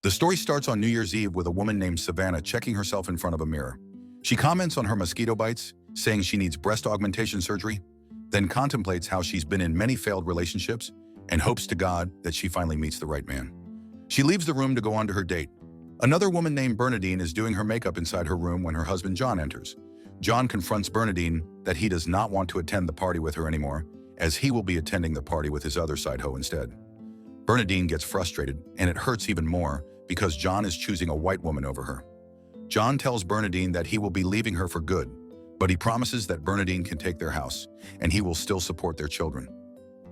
The story starts on New Year's Eve with a woman named Savannah checking herself in front of a mirror. She comments on her mosquito bites, saying she needs breast augmentation surgery, then contemplates how she's been in many failed relationships and hopes to God that she finally meets the right man. She leaves the room to go on to her date. Another woman named Bernadine is doing her makeup inside her room when her husband John enters. John confronts Bernadine that he does not want to attend the party with her anymore, as he will be attending the party with his other side hoe instead. Bernadine gets frustrated, and it hurts even more because John is choosing a white woman over her. John tells Bernadine that he will be leaving her for good, but he promises that Bernadine can take their house, and he will still support their children.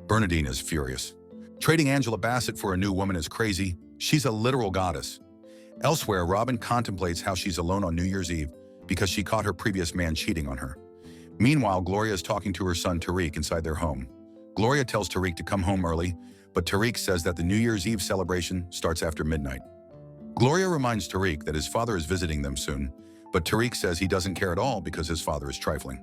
Bernadine is furious. Trading Angela Bassett for a new woman is crazy. She's a literal goddess. Elsewhere, Robin contemplates how she's alone on New Year's Eve because she caught her previous man cheating on her. Meanwhile, Gloria is talking to her son Tariq inside their home. Gloria tells Tariq to come home early, but Tariq says that the New Year's Eve celebration starts after midnight. Gloria reminds Tariq that his father is visiting them soon, but Tariq says he doesn't care at all because his father is trifling.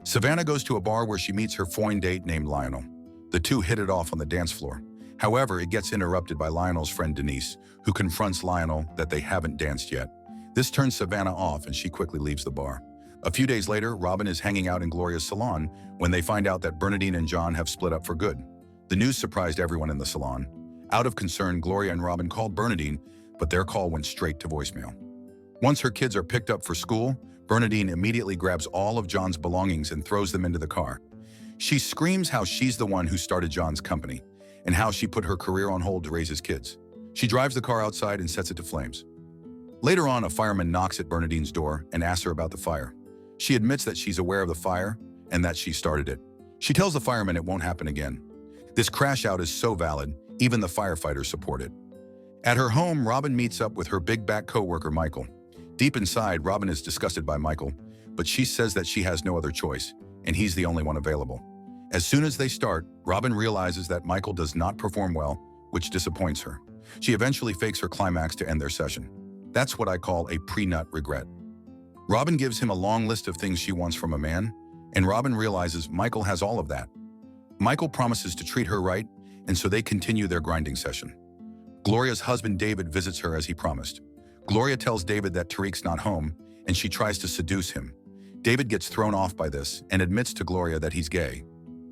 Savannah goes to a bar where she meets her foreign date named Lionel. The two hit it off on the dance floor. However, it gets interrupted by Lionel's friend Denise, who confronts Lionel that they haven't danced yet. This turns Savannah off and she quickly leaves the bar. A few days later, Robin is hanging out in Gloria's salon when they find out that Bernadine and John have split up for good. The news surprised everyone in the salon. Out of concern, Gloria and Robin called Bernadine, but their call went straight to voicemail. Once her kids are picked up for school, Bernadine immediately grabs all of John's belongings and throws them into the car. She screams how she's the one who started John's company and how she put her career on hold to raise his kids. She drives the car outside and sets it to flames. Later on, a fireman knocks at Bernadine's door and asks her about the fire. She admits that she's aware of the fire and that she started it. She tells the fireman it won't happen again. This crash out is so valid, even the firefighters support it. At her home, Robin meets up with her big back co-worker Michael. Deep inside, Robin is disgusted by Michael, but she says that she has no other choice, and he's the only one available. As soon as they start, Robin realizes that Michael does not perform well, which disappoints her. She eventually fakes her climax to end their session. That's what I call a pre-nut regret. Robin gives him a long list of things she wants from a man, and Robin realizes Michael has all of that. Michael promises to treat her right, and so they continue their grinding session. Gloria's husband David visits her as he promised. Gloria tells David that Tariq's not home, and she tries to seduce him. David gets thrown off by this and admits to Gloria that he's gay.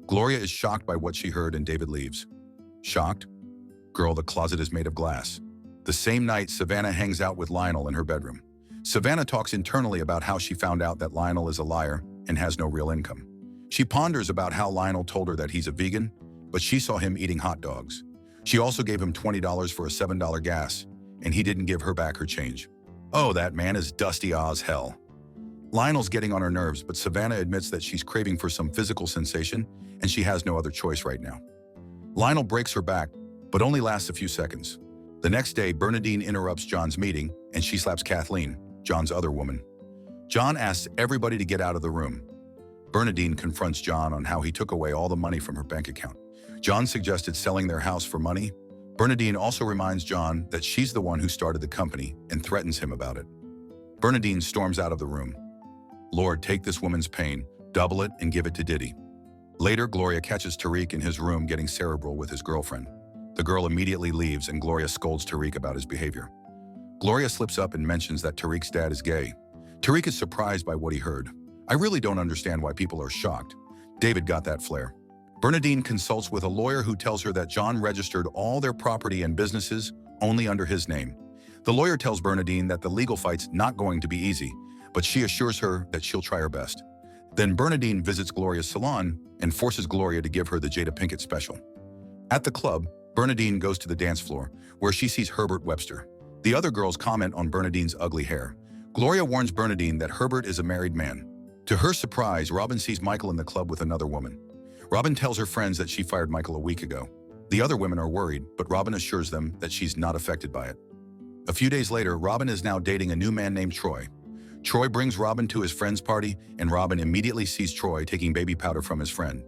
Gloria is shocked by what she heard and David leaves. Shocked? Girl, the closet is made of glass. The same night, Savannah hangs out with Lionel in her bedroom. Savannah talks internally about how she found out that Lionel is a liar and has no real income. She ponders about how Lionel told her that he's a vegan, but she saw him eating hot dogs. She also gave him $20 for a $7 gas, and he didn't give her back her change. Oh, that man is dusty as hell. Lionel's getting on her nerves, but Savannah admits that she's craving for some physical sensation, and she has no other choice right now. Lionel breaks her back, but only lasts a few seconds. The next day, Bernadine interrupts John's meeting, and she slaps Kathleen, John's other woman. John asks everybody to get out of the room. Bernadine confronts John on how he took away all the money from her bank account. John suggested selling their house for money. Bernadine also reminds John that she's the one who started the company and threatens him about it. Bernadine storms out of the room. Lord, take this woman's pain, double it, and give it to Diddy. Later, Gloria catches Tariq in his room getting cerebral with his girlfriend. The girl immediately leaves and Gloria scolds Tariq about his behavior. Gloria slips up and mentions that Tariq's dad is gay. Tariq is surprised by what he heard. I really don't understand why people are shocked. David got that flair. Bernadine consults with a lawyer who tells her that John registered all their property and businesses only under his name. The lawyer tells Bernadine that the legal fight's not going to be easy, but she assures her that she'll try her best. Then Bernadine visits Gloria's salon and forces Gloria to give her the Jada Pinkett special. At the club, Bernadine goes to the dance floor, where she sees Herbert Webster. The other girls comment on Bernadine's ugly hair. Gloria warns Bernadine that Herbert is a married man. To her surprise, Robin sees Michael in the club with another woman. Robin tells her friends that she fired Michael a week ago. The other women are worried, but Robin assures them that she's not affected by it. A few days later, Robin is now dating a new man named Troy. Troy brings Robin to his friend's party, and Robin immediately sees Troy taking baby powder from his friend.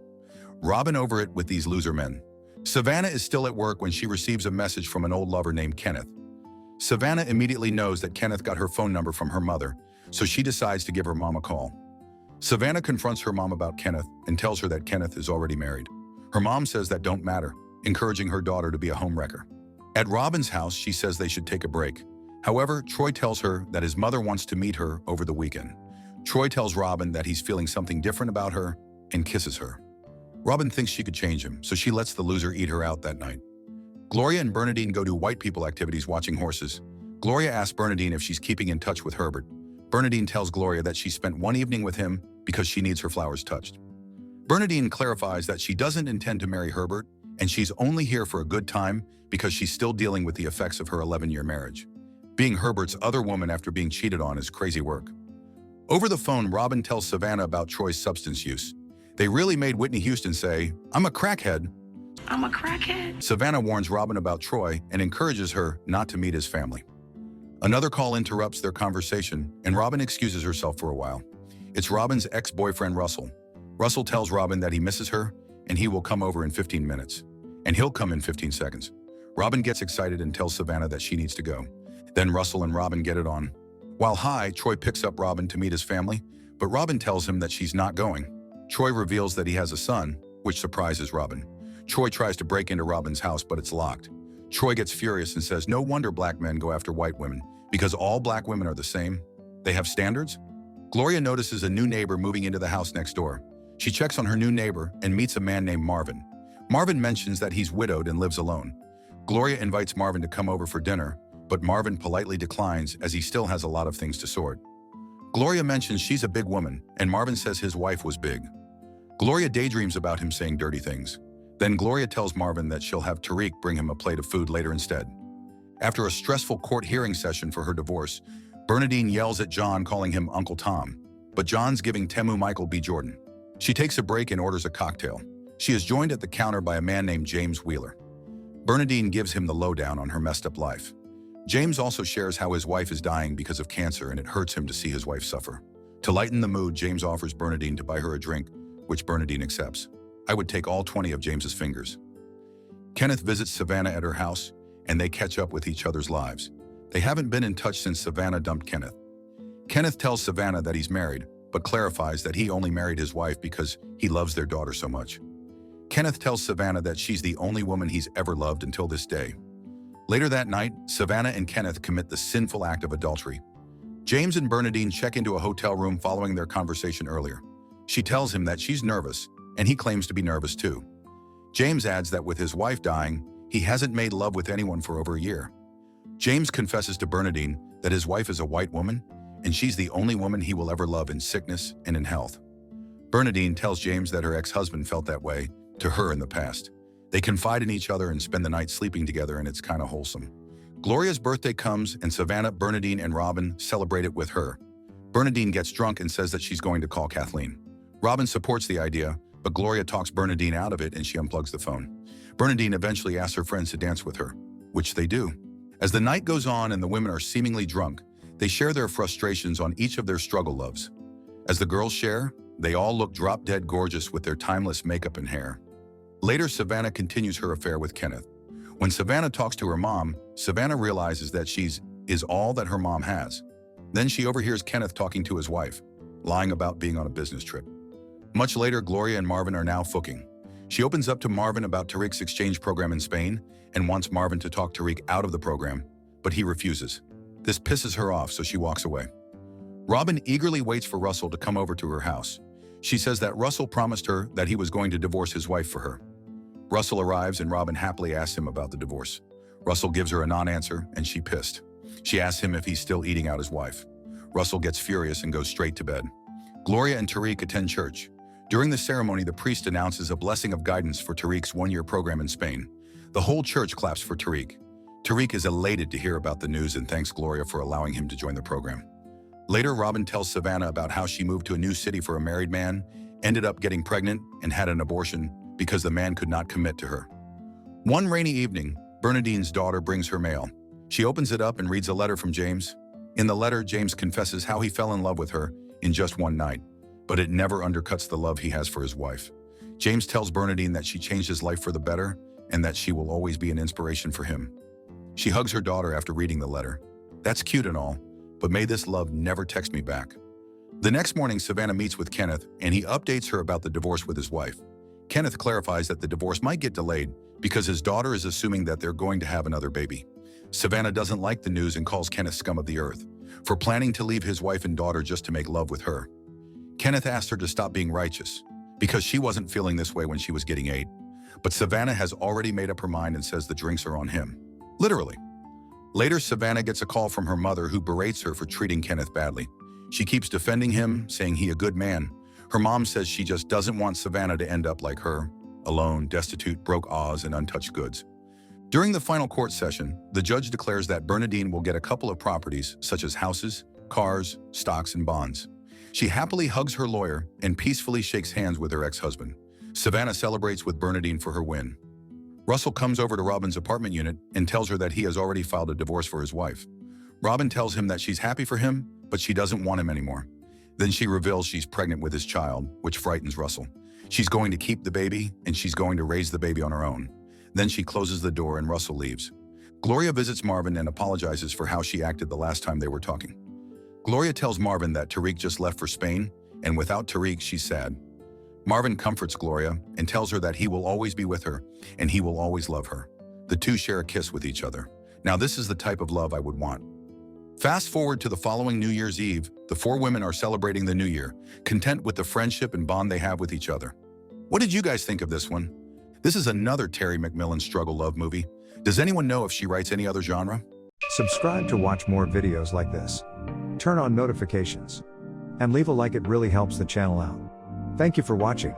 Robin over it with these loser men. Savannah is still at work when she receives a message from an old lover named Kenneth. Savannah immediately knows that Kenneth got her phone number from her mother, so she decides to give her mom a call. Savannah confronts her mom about Kenneth and tells her that Kenneth is already married. Her mom says that don't matter, encouraging her daughter to be a homewrecker. At Robin's house, she says they should take a break. However, Troy tells her that his mother wants to meet her over the weekend. Troy tells Robin that he's feeling something different about her and kisses her. Robin thinks she could change him, so she lets the loser eat her out that night. Gloria and Bernadine go to white people activities watching horses. Gloria asks Bernadine if she's keeping in touch with Herbert. Bernadine tells Gloria that she spent one evening with him because she needs her flowers touched. Bernadine clarifies that she doesn't intend to marry Herbert, and she's only here for a good time because she's still dealing with the effects of her 11-year marriage. Being Herbert's other woman after being cheated on is crazy work. Over the phone, Robin tells Savannah about Troy's substance use. They really made Whitney Houston say, "I'm a crackhead." I'm a crackhead. Savannah warns Robin about Troy and encourages her not to meet his family. Another call interrupts their conversation, and Robin excuses herself for a while. It's Robin's ex-boyfriend, Russell. Russell tells Robin that he misses her, and he will come over in 15 minutes. And he'll come in 15 seconds. Robin gets excited and tells Savannah that she needs to go. Then Russell and Robin get it on. While high, Troy picks up Robin to meet his family, but Robin tells him that she's not going. Troy reveals that he has a son, which surprises Robin. Troy tries to break into Robin's house, but it's locked. Troy gets furious and says, "No wonder black men go after white women, because all black women are the same. They have standards?" Gloria notices a new neighbor moving into the house next door. She checks on her new neighbor and meets a man named Marvin. Marvin mentions that he's widowed and lives alone. Gloria invites Marvin to come over for dinner, but Marvin politely declines as he still has a lot of things to sort. Gloria mentions she's a big woman, and Marvin says his wife was big. Gloria daydreams about him saying dirty things. Then Gloria tells Marvin that she'll have Tariq bring him a plate of food later instead. After a stressful court hearing session for her divorce, Bernadine yells at John, calling him Uncle Tom, but John's giving Temu Michael B. Jordan. She takes a break and orders a cocktail. She is joined at the counter by a man named James Wheeler. Bernadine gives him the lowdown on her messed up life. James also shares how his wife is dying because of cancer and it hurts him to see his wife suffer. To lighten the mood, James offers Bernadine to buy her a drink, which Bernadine accepts. "I would take all 20 of James's fingers." Kenneth visits Savannah at her house, and they catch up with each other's lives. They haven't been in touch since Savannah dumped Kenneth. Kenneth tells Savannah that he's married, but clarifies that he only married his wife because he loves their daughter so much. Kenneth tells Savannah that she's the only woman he's ever loved until this day. Later that night, Savannah and Kenneth commit the sinful act of adultery. James and Bernadine check into a hotel room following their conversation earlier. She tells him that she's nervous, and he claims to be nervous too. James adds that with his wife dying, he hasn't made love with anyone for over a year. James confesses to Bernadine that his wife is a white woman, and she's the only woman he will ever love in sickness and in health. Bernadine tells James that her ex-husband felt that way to her in the past. They confide in each other and spend the night sleeping together, and it's kind of wholesome. Gloria's birthday comes, and Savannah, Bernadine, and Robin celebrate it with her. Bernadine gets drunk and says that she's going to call Kathleen. Robin supports the idea, but Gloria talks Bernadine out of it and she unplugs the phone. Bernadine eventually asks her friends to dance with her, which they do. As the night goes on and the women are seemingly drunk, they share their frustrations on each of their struggle loves. As the girls share, they all look drop-dead gorgeous with their timeless makeup and hair. Later, Savannah continues her affair with Kenneth. When Savannah talks to her mom, Savannah realizes that she's all that her mom has. Then she overhears Kenneth talking to his wife, lying about being on a business trip. Much later, Gloria and Marvin are now fucking. She opens up to Marvin about Tariq's exchange program in Spain and wants Marvin to talk Tariq out of the program, but he refuses. This pisses her off, so she walks away. Robin eagerly waits for Russell to come over to her house. She says that Russell promised her that he was going to divorce his wife for her. Russell arrives and Robin happily asks him about the divorce. Russell gives her a non-answer and she's pissed. She asks him if he's still eating out his wife. Russell gets furious and goes straight to bed. Gloria and Tariq attend church. During the ceremony, the priest announces a blessing of guidance for Tariq's one-year program in Spain. The whole church claps for Tariq. Tariq is elated to hear about the news and thanks Gloria for allowing him to join the program. Later, Robin tells Savannah about how she moved to a new city for a married man, ended up getting pregnant, and had an abortion because the man could not commit to her. One rainy evening, Bernadine's daughter brings her mail. She opens it up and reads a letter from James. In the letter, James confesses how he fell in love with her in just one night, but it never undercuts the love he has for his wife. James tells Bernadine that she changed his life for the better and that she will always be an inspiration for him. She hugs her daughter after reading the letter. "That's cute and all, but may this love never text me back." The next morning, Savannah meets with Kenneth, and he updates her about the divorce with his wife. Kenneth clarifies that the divorce might get delayed because his daughter is assuming that they're going to have another baby. Savannah doesn't like the news and calls Kenneth scum of the earth for planning to leave his wife and daughter just to make love with her. Kenneth asked her to stop being righteous because she wasn't feeling this way when she was getting 8. But Savannah has already made up her mind and says the drinks are on him. Literally. Later, Savannah gets a call from her mother who berates her for treating Kenneth badly. She keeps defending him, saying he a good man. Her mom says she just doesn't want Savannah to end up like her, alone, destitute, broke Oz, and untouched goods. During the final court session, the judge declares that Bernadine will get a couple of properties, such as houses, cars, stocks, and bonds. She happily hugs her lawyer and peacefully shakes hands with her ex-husband. Savannah celebrates with Bernadine for her win. Russell comes over to Robin's apartment unit and tells her that he has already filed a divorce for his wife. Robin tells him that she's happy for him, but she doesn't want him anymore. Then she reveals she's pregnant with his child, which frightens Russell. She's going to keep the baby, and she's going to raise the baby on her own. Then she closes the door and Russell leaves. Gloria visits Marvin and apologizes for how she acted the last time they were talking. Gloria tells Marvin that Tariq just left for Spain, and without Tariq, she's sad. Marvin comforts Gloria and tells her that he will always be with her, and he will always love her. The two share a kiss with each other. Now this is the type of love I would want. Fast forward to the following New Year's Eve, the 4 women are celebrating the new year, content with the friendship and bond they have with each other. What did you guys think of this one? This is another Terry McMillan struggle love movie. Does anyone know if she writes any other genre? Subscribe to watch more videos like this. Turn on notifications. And leave a like, it really helps the channel out. Thank you for watching.